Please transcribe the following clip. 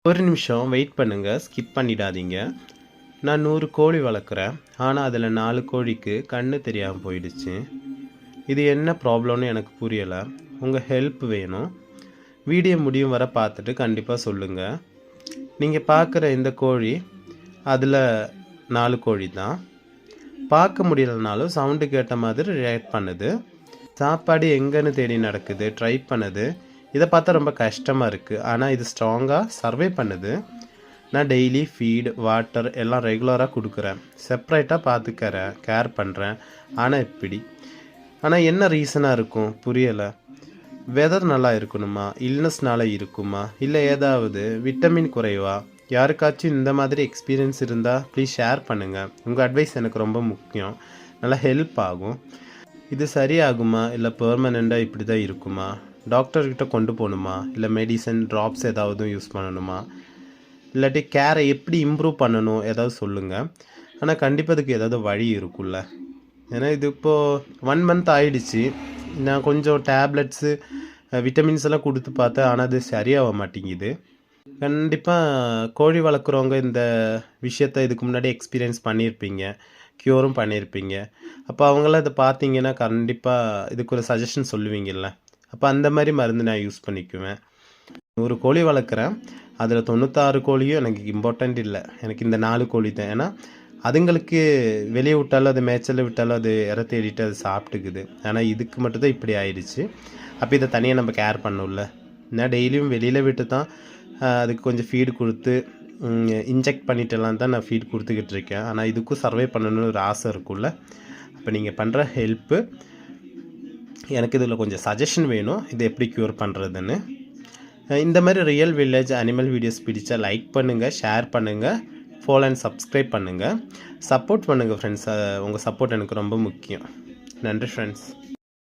ஒரு நிமிஷம் வெயிட் பண்ணுங்கள், ஸ்கிப் பண்ணிடாதீங்க. நான் 100 கோழி வளர்க்குறேன். ஆனால் அதில் 4 கோழிக்கு கண்ணு தெரியாமல் போயிடுச்சு. இது என்ன ப்ராப்ளம்னு எனக்கு புரியலை. உங்கள் ஹெல்ப் வேணும். வீடியோ முடியும் வர பார்த்துட்டு கண்டிப்பாக சொல்லுங்கள். நீங்கள் பார்க்குற இந்த கோழி அதில் 4 கோழி தான். பார்க்க முடியலனாலும் சவுண்டு கேட்ட மாதிரி ரியாக்ட் பண்ணுது. சாப்பாடு எங்கேன்னு தேடி நடக்குது, ட்ரை பண்ணுது. இதை பார்த்தா ரொம்ப கஷ்டமாக இருக்குது. ஆனால் இது ஸ்ட்ராங்காக சர்வே பண்ணுது. நான் டெய்லி ஃபீட், வாட்டர் எல்லாம் ரெகுலராக கொடுக்குறேன். செப்ரேட்டாக பார்த்துக்கிறேன், கேர் பண்ணுறேன். ஆனால் என்ன ரீசனாக இருக்கும் புரியலை. வெதர் நல்லா இருக்கணுமா, இல்னஸ்னால இருக்குமா, இல்லை ஏதாவது விட்டமின் குறைவா? யாருக்காச்சும் இந்த மாதிரி எக்ஸ்பீரியன்ஸ் இருந்தால் ப்ளீஸ் ஷேர் பண்ணுங்கள். உங்கள் அட்வைஸ் எனக்கு ரொம்ப முக்கியம், நல்லா ஹெல்ப் ஆகும். இது சரியாகுமா, இல்லை பெர்மனெண்ட்டாக இப்படி தான் இருக்குமா? டாக்டர்கிட்ட கொண்டு போகணுமா, இல்லை மெடிசன் ட்ராப்ஸ் ஏதாவது யூஸ் பண்ணணுமா, இல்லாட்டி கேரை எப்படி இம்ப்ரூவ் பண்ணணும் ஏதாவது சொல்லுங்கள். ஆனால் கண்டிப்பாக அதுக்கு ஏதாவது வழி இருக்குல்ல. ஏன்னா இது இப்போது 1 மந்த் ஆகிடுச்சு. நான் கொஞ்சம் டேப்லெட்ஸு, விட்டமின்ஸ் எல்லாம் கொடுத்து பார்த்தேன். ஆனால் அது சரியாக மாட்டேங்குது. கண்டிப்பாக கோழி வளர்க்குறவங்க இந்த விஷயத்தை இதுக்கு முன்னாடி எக்ஸ்பீரியன்ஸ் பண்ணியிருப்பீங்க, க்யூரும் பண்ணியிருப்பீங்க. அப்போ அவங்களாம் இதை பார்த்தீங்கன்னா கண்டிப்பாக இதுக்கு ஒரு சஜஷன் சொல்லுவீங்கள்ல. அப்போ அந்த மாதிரி மருந்து நான் யூஸ் பண்ணிக்குவேன். 100 கோழி வளர்க்குறேன். அதில் 96 கோழியும் எனக்கு இம்பார்ட்டண்ட் இல்லை. எனக்கு இந்த 4 கோழி தான். ஏன்னா அதுங்களுக்கு வெளியே விட்டாலும், அது மேய்ச்சலில் விட்டாலும் அது இற தேடிட்டு அது சாப்பிட்டுக்குது. ஆனால் இதுக்கு மட்டும்தான் இப்படி ஆயிடுச்சு. அப்போ இதை தனியாக நம்ம கேர் பண்ணணும்ல. நான் டெய்லியும் வெளியில் விட்டு தான் அதுக்கு கொஞ்சம் ஃபீடு கொடுத்து இன்ஜெக்ட் பண்ணிட்டுலாம் தான் நான் ஃபீட் கொடுத்துக்கிட்டு இருக்கேன். ஆனால் இதுக்கும் சர்வே பண்ணணும்னு ஒரு ஆசை இருக்குல்ல. அப்போ நீங்கள் பண்ணுற ஹெல்ப்பு எனக்கு இதில் கொஞ்சம் சஜஷன் வேணும், இது எப்படி க்யூர் பண்ணுறதுன்னு. இந்த மாதிரி ரியல் வில்லேஜ் அனிமல் வீடியோஸ் பிடிச்சா லைக் பண்ணுங்கள், ஷேர் பண்ணுங்கள், ஃபாலோ அண்ட் சப்ஸ்கிரைப் பண்ணுங்கள், சப்போர்ட் பண்ணுங்கள் ஃப்ரெண்ட்ஸ். உங்கள் சப்போர்ட் எனக்கு ரொம்ப முக்கியம். நன்றி ஃப்ரெண்ட்ஸ்.